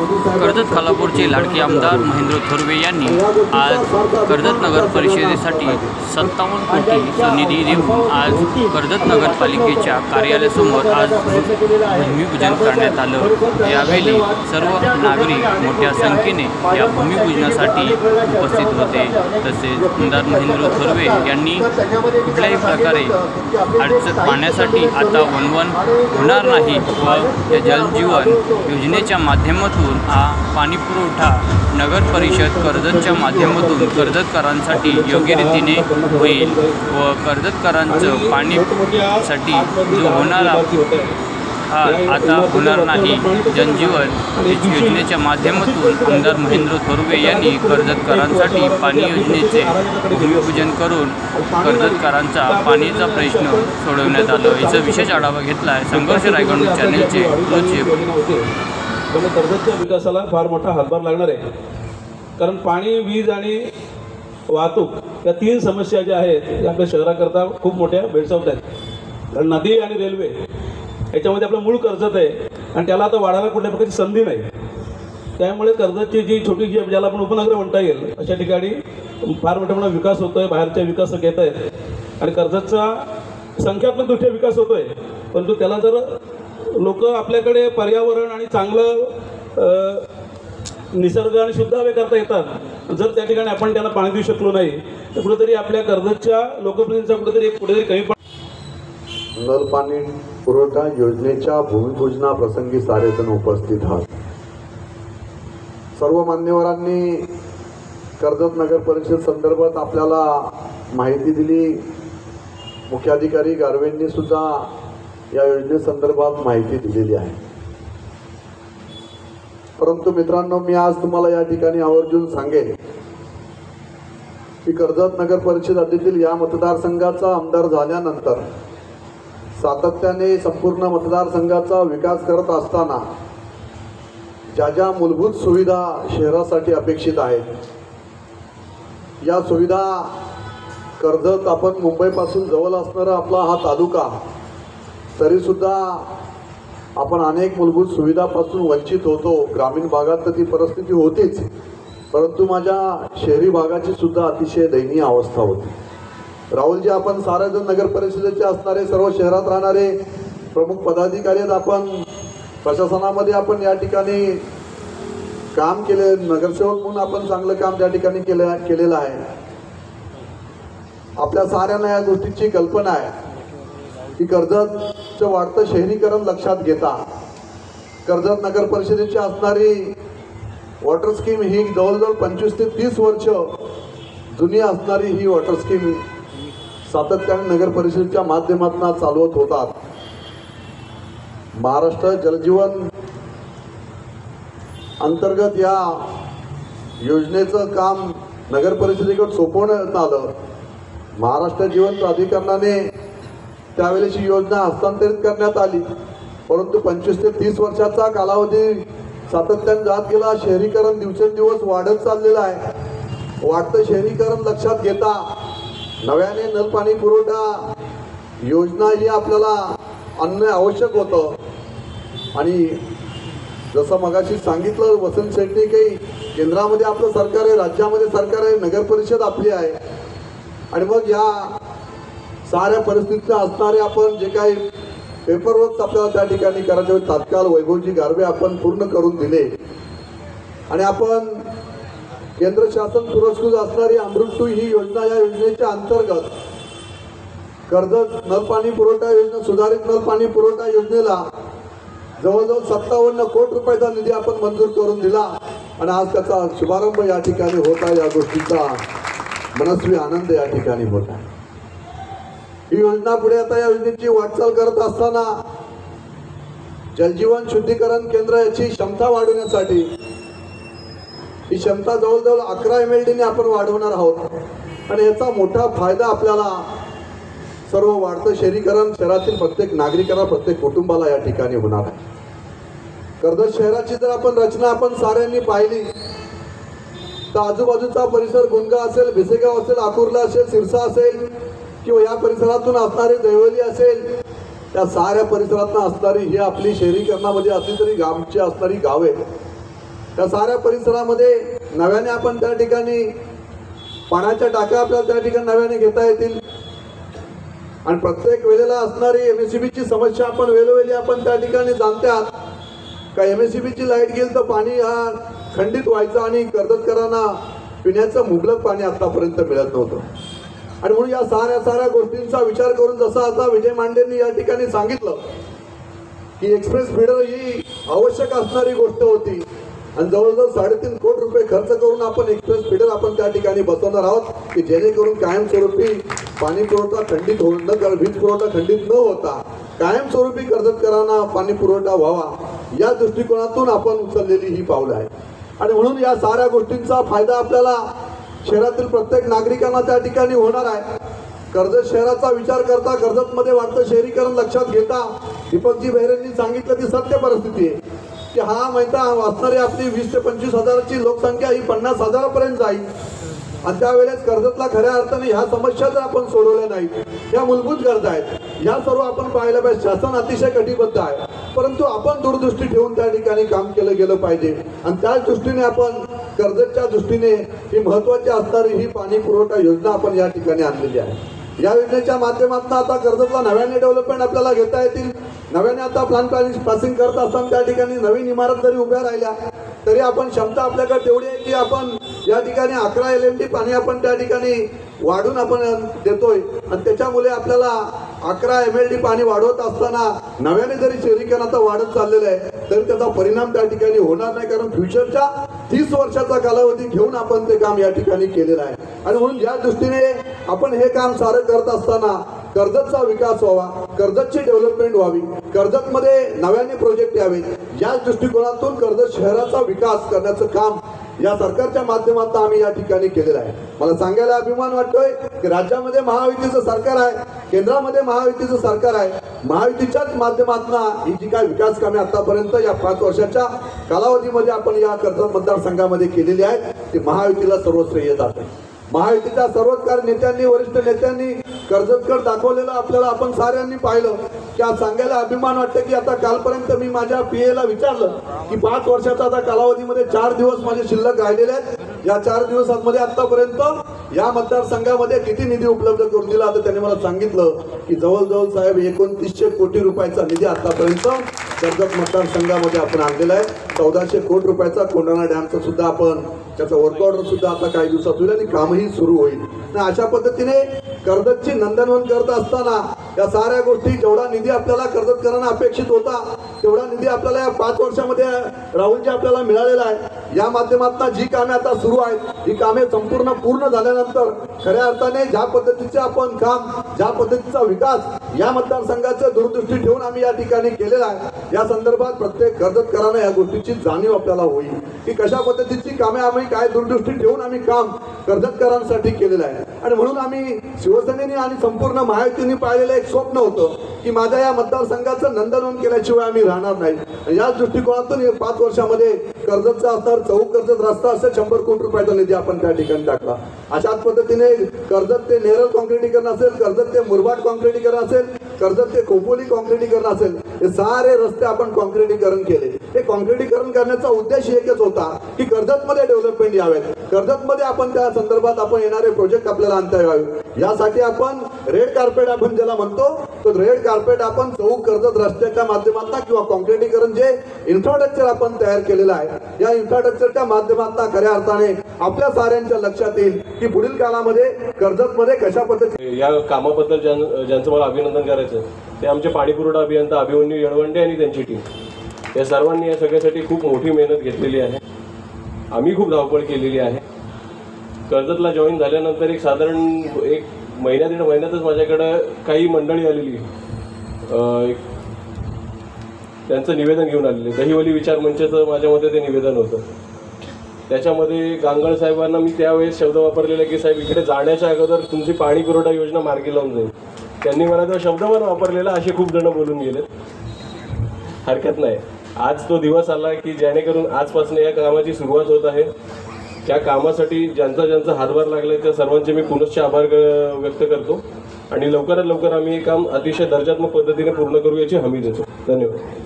कर्जत खालापूरचे लाडके आमदार महेंद्र थोरवे यांनी आज कर्जत नगर परिषदेसाठी 57 कोटीचा निधी देऊन आज कर्जत नगरपालिकेच्या कार्यालयासमोर आज भूमिपूजन करण्यात आलं। यावेळी सर्व नागरिक मोठ्या संख्येने या भूमिपूजनासाठी उपस्थित होते। तसेच आमदार महेंद्र थोरवे यांनी कुठल्याही प्रकारे पाण्यासाठी आता वणवण होणार नाही व या जलजीवन योजनेच्या माध्यमातून हा पाणी पुरवठा नगर परिषद कर्जतच्या माध्यमातून कर्जतकरांसाठी योग्य रीतीने होईल व कर्जतकरांचं पाणीसाठी जो होणारा हा आता होणार नाही। जनजीवन योजनेच्या माध्यमातून आमदार महेंद्र थोरवे यांनी कर्जतकरांसाठी पाणी योजनेचे भूमिपूजन करून कर्जतकरांचा पाण्याचा प्रश्न सोडवण्यात आला। याचा विशेष आढावा घेतला आहे संघर्ष रायगड चॅनलचे कर्जतच्या विकासाला फार मोठा हातभार लागणार आहे, कारण पाणी, वीज आणि वाहतूक या तीन समस्या ज्या आहेत आपल्या शहराकरता खूप मोठ्या भेडसावत आहेत। कारण नदी आणि रेल्वे याच्यामध्ये आपलं मूळ कर्जत आहे आणि त्याला आता वाढायला कुठल्या प्रकारची संधी नाही। त्यामुळे कर्जतची जी छोटी ज्याला आपण उपनगर म्हणता येईल अशा ठिकाणी फार मोठा विकास होतोय, बाहेरच्या विकास घेत आहेत आणि कर्जतचा संख्यात्मक दृष्ट्या विकास होतोय। परंतु त्याला जर लोक आपल्याकडे पर्यावरण आणि चांगलं निसर्ग आणि शुद्ध हवे करता येतात, जर त्या ठिकाणी आपण त्यांना पाणी देऊ शकलो नाही तर कुठेतरी आपल्या कर्जतच्या लोकप्रतिनिधींचा कुठेतरी कमी नल पाणी पुरवठा योजनेच्या भूमिपूजना प्रसंगी सारेजण उपस्थित आहात। सर्व मान्यवरांनी कर्जत नगर परिषद संदर्भात आपल्याला माहिती दिली। मुख्याधिकारी गारवेंनी सुद्धा या योजनेसंदर्भात माहिती दिलेली आहे। परंतु मित्रांनो, मी आज तुम्हाला या ठिकाणी आवर्जून सांगेन की कर्जत नगर परिषद हद्दीतील या मतदारसंघाचा आमदार झाल्यानंतर सातत्याने संपूर्ण मतदारसंघाचा विकास करत असताना ज्या ज्या मूलभूत सुविधा शहरासाठी अपेक्षित आहेत, या सुविधा कर्जत आपण मुंबईपासून जवळ असणारा आपला हा तालुका तरीसुद्धा आपण अनेक मूलभूत सुविधापासून वंचित होतो। ग्रामीण भागात तर ती परिस्थिती होतीच, परंतु माझ्या शहरी भागाची सुद्धा अतिशय दयनीय अवस्था होती। राहुलजी, आपण सारेजण नगर परिषदेचे असणारे सर्व शहरात राहणारे प्रमुख पदाधिकारी आहेत, आपण प्रशासनामध्ये आपण या ठिकाणी काम केले, नगरसेवक म्हणून आपण चांगलं काम त्या ठिकाणी केलेलं आहे। आपल्या साऱ्यांना या गोष्टीची कल्पना आहे की कर्जतचं वाढतं शहरीकरण लक्षात घेता कर्जत नगर परिषदेची असणारी वॉटर स्कीम ही जवळजवळ 25 ते 30 वर्ष जुनी असणारी ही वॉटर स्कीम सातत्याने नगर परिषदेच्या माध्यमातून चालवत होतात। महाराष्ट्र जलजीवन अंतर्गत या योजनेचं काम नगर परिषदेकडे सोपवण्यात आलं। महाराष्ट्र जीवन प्राधिकरणाने त्यावेळेची योजना हस्तांतरित करण्यात आली, परंतु 25 ते 30 वर्षाचा कालावधी सातत्याने जात गेला। शहरीकरण दिवसेंदिवस वाढत चाललेलं आहे। वाढतं शहरीकरण लक्षात घेता नव्याने नल पाणी पुरवठा योजना ही आपल्याला आणणे आवश्यक होतं। आणि जसं मगाशी सांगितलं वसंत शेट्टी, काही केंद्रामध्ये आपलं सरकार आहे, राज्यामध्ये सरकार आहे, नगर परिषद आपली आहे आणि मग या साऱ्या परिस्थितीत असणारे आपण जे काही पेपरवर्क आपल्याला त्या ठिकाणी करायचे होते तात्काळ वैभवजी गारवे आपण पूर्ण करून दिले आणि आपण केंद्र शासन पुरस्कृत असणारी अमृत 2 ही योजना, या योजनेच्या अंतर्गत कर्जत नल पाणी पुरवठा योजना, सुधारित नल पाणी पुरवठा योजनेला जवळजवळ 57 कोटी रुपयाचा निधी आपण मंजूर करून दिला आणि आज त्याचा शुभारंभ या ठिकाणी होत आहे। या गोष्टीचा मनस्वी आनंद या ठिकाणी होत आहे। ही योजना पुढे आता या योजनेची वाटचाल करत असताना जलजीवन शुद्धीकरण केंद्र याची क्षमता वाढवण्यासाठी ही क्षमता जवळजवळ 11 MLD ने आपण वाढवणार आहोत आणि याचा मोठा फायदा आपल्याला सर्व वाढतं शहरीकरण शहरातील प्रत्येक नागरिकाला, प्रत्येक कुटुंबाला या ठिकाणी होणार आहे। कर्जत शहराची जर आपण रचना आपण साऱ्यांनी पाहिली तर आजूबाजूचा परिसर गुंगा असेल, भिसेगाव असेल, आकुर्ला असेल, सिरसा असेल किंवा या परिसरातून असणारे दैवली असेल, त्या साऱ्या परिसरातून असणारी ही आपली शहरीकरणामध्ये असली तरी गावची असणारी गावे त्या साऱ्या परिसरामध्ये नव्याने आपण त्या ठिकाणी पाण्याच्या टाक्या आपल्याला त्या ठिकाणी नव्याने घेता येतील आणि प्रत्येक वेळेला असणारी MSEBची समस्या आपण वेळोवेळी आपण त्या ठिकाणी जाणते आहात का MSEBची लाईट गेली तर पाणी हा खंडित व्हायचं आणि कर्जतकरांना पिण्याचं मुबलक पाणी आतापर्यंत मिळत नव्हतं. आणि म्हणून या साऱ्या गोष्टींचा विचार करून जसं आता विजय मांडेंनी या ठिकाणी सांगितलं की एक्सप्रेस फीडर ही आवश्यक असणारी गोष्ट होती आणि जवळजवळ 3.5 कोटी रुपये खर्च करून आपण एक्सप्रेस फीडर आपण त्या ठिकाणी बसवणार आहोत की जेणेकरून कायमस्वरूपी पाणी पुरवठा खंडित होऊन वीज पुरवठा खंडित न होता कायमस्वरूपी कर्जतकरांना पाणी पुरवठा व्हावा या दृष्टिकोनातून आपण उचललेली ही पावलं आहे. आणि म्हणून या साऱ्या गोष्टींचा फायदा आपल्याला शहरातील प्रत्येक नागरिकांना त्या ठिकाणी होणार आहे. कर्जत शहराचा विचार करता कर्जतमध्ये वाढतं शहरीकरण लक्षात घेता दीपकजी बेहरेंनी सांगितलं ती सत्य परिस्थिती आहे की हा महिना असणारी आपली 20 ते 25 हजाराची लोकसंख्या ही 50 हजारापर्यंत जाईल आणि त्यावेळेस कर्जतला खऱ्या अर्थाने ह्या समस्या जर आपण सोडवल्या नाहीत या मूलभूत गरजा आहेत या सर्व आपण पाहायला पाहिजे. शासन अतिशय कटिबद्ध आहे परंतु आपण दूरदृष्टी ठेवून त्या ठिकाणी काम केलं गेलं पाहिजे आणि त्याच दृष्टीने आपण कर्जतच्या दृष्टीने ही महत्वाची असणारी ही पाणी पुरवठा योजना आपण या ठिकाणी आणलेली आहे. या योजनेच्या माध्यमातून आता कर्जतला नव्याने डेव्हलपमेंट आपल्याला घेता येतील. नव्याने आता प्लॅन पासिंग करत असताना त्या ठिकाणी नवीन इमारत जरी उभ्या राहिल्या तरी आपण क्षमता आपल्याकडे तेवढी आहे की आपण या ठिकाणी 11 LMT पाणी आपण त्या ठिकाणी वाढून आपण देतोय आणि त्याच्यामुळे आपल्याला 11 MLD पाणी वाढवत असताना नव्याने जरी शहरीकरण आता वाढत चाललेलं आहे तरी त्याचा परिणाम त्या ठिकाणी होणार नाही कारण फ्युचरच्या 30 वर्षाचा कालावधी घेऊन आपण ते काम या ठिकाणी केलेलं आहे. आणि म्हणून या दृष्टीने आपण हे काम सारं करत असताना कर्जतचा विकास व्हावा कर्जतची डेव्हलपमेंट व्हावी कर्जतमध्ये नव्याने प्रोजेक्ट यावेत या दृष्टिकोनातून कर्जत शहराचा विकास करण्याचं काम या सरकारच्या माध्यमातून आम्ही या ठिकाणी केलेलं आहे. मला सांगायला अभिमान वाटतोय की राज्यामध्ये महायुतीचं सरकार आहे केंद्रामध्ये महायुतीचं सरकार आहे महायुतीच्याच माध्यमातून ही जी काय विकास कामे आतापर्यंत या 5 वर्षाच्या कालावधीमध्ये आपण या कर्जत मतदारसंघामध्ये केलेली आहेत ती महायुतीला सर्व श्रेय जाते. महायुतीच्या सर्वच नेत्यांनी वरिष्ठ नेत्यांनी कर्जतकडे दाखवलेलं आपल्याला आपण साऱ्यांनी पाहिलं की आज सांगायला अभिमान वाटतं की आता कालपर्यंत मी माझ्या PA ला विचारलं की 5 वर्षाचा आता कालावधीमध्ये 4 दिवस माझे शिल्लक राहिलेले आहेत या 4 दिवसांमध्ये आतापर्यंत या मतदारसंघामध्ये किती निधी उपलब्ध करून दिला तर त्यांनी मला सांगितलं की जवळजवळ साहेब 2900 कोटी रुपयाचा निधी आतापर्यंत कर्जत मतदारसंघामध्ये आपण आणलेला आहे. 1400 कोटी रुपयाचा कोंढाणा डॅमचा सुद्धा आपण त्याचा वर्क ऑर्डर सुद्धा आता काही दिवसात होईल आणि कामही सुरू होईल. अशा पद्धतीने कर्जतची नंदनवन करत असताना या साऱ्या गोष्टी जेवढा निधी आपल्याला कर्जतकरांना अपेक्षित होता तेवढा निधी आपल्याला या 5 वर्षामध्ये राहुलजी आपल्याला मिळालेला आहे. या माध्यमातून जी कामे आता सुरू आहेत ही कामे संपूर्ण पूर्ण झाल्यानंतर खऱ्या अर्थाने ज्या पद्धतीचे आपण काम ज्या पद्धतीचा विकास या मतदारसंघाचं दूरदृष्टी ठेवून आम्ही या ठिकाणी केलेला आहे या संदर्भात प्रत्येक कर्जतकरांना या गोष्टीची जाणीव आपल्याला होईल की कशा पद्धतीची कामे आम्ही काय दूरदृष्टी ठेवून आम्ही काम कर्जतकरांसाठी केलेलं आहे. आणि म्हणून आम्ही शिवसेनेने आणि संपूर्ण महायुतीने पाहिलेलं एक स्वप्न होतं की माझ्या या मतदारसंघाचं नंदनवन केल्याशिवाय आम्ही राहणार नाही. याच दृष्टिकोनातून 5 वर्षामध्ये कर्जतचा असणार चौक कर्जत रस्ता असेल 100 कोटी रुपयाचा निधी आपण त्या ठिकाणी टाकला. अशाच पद्धतीने कर्जत ते नेरळ कॉन्क्रिटीकरण असेल कर्जत ते मुरबाड कॉन्क्रिटीकरण असेल कर्जत ते खोपोली कॉन्क्रिटीकरण असेल हे सारे रस्ते आपण कॉन्क्रिटीकरण केले. हे कॉन्क्रिटीकरण करण्याचा उद्देश एकच होता की कर्जतमध्ये डेव्हलपमेंट यावेत कर्जतमध्ये आपण त्या संदर्भात आपण येणारे प्रोजेक्ट आपल्याला आणता यावे यासाठी आपण रेड कार्पेट आपण ज्याला म्हणतो तो रेड कार्पेट आपण चौक कर्जत रस्त्याच्या माध्यमातून किंवा कॉन्क्रिटीकरण जे इन्फ्रास्ट्रक्चर आपण तयार केलेलं आहे या इन्फ्रास्ट्रक्चरच्या माध्यमातून खऱ्या अर्थाने आपल्या साऱ्यांच्या लक्षात येईल की पुढील काळामध्ये कर्जतमध्ये कशा पद्धतीने या कामाबद्दल ज्यांचं मला अभिनंदन करायचं ते आमचे पाणीपुरवठा अभियंता अभिमन्यू येळवंडे आणि त्यांची टीम या सर्वांनी या सगळ्यासाठी खूप मोठी मेहनत घेतलेली आहे. आम्ही खूप धावपळ केलेली आहे. कर्जतला जॉईन झाल्यानंतर एक साधारण 1 महिन्या 1.5 महिन्यातच माझ्याकडं काही मंडळी आलेली त्यांचं निवेदन घेऊन आलेले दहिवली विचार मंचाचं माझ्यामध्ये ते निवेदन होतं. त्याच्यामध्ये गांगळ साहेबांना मी त्यावेळेस शब्द वापरलेला की साहेब इकडे जाण्याच्या अगोदर तुमची पाणी पुरवठा योजना मार्गी लावून जाईल. त्यांनी मला तो शब्द पण वापरलेला असे खूप जण बोलून गेलेत. हरकत नाही आज तो दिवस आला की जेणेकरून आजपासून या कामाची सुरुवात होत आहे. त्या कामासाठी ज्यांचा हातभार लागला त्या सर्वांचे मी पुनश्च आभार व्यक्त करतो आणि लवकरात लवकर आम्ही हे काम अतिशय दर्जात्मक पद्धतीने पूर्ण करू याची हमी देतो. धन्यवाद.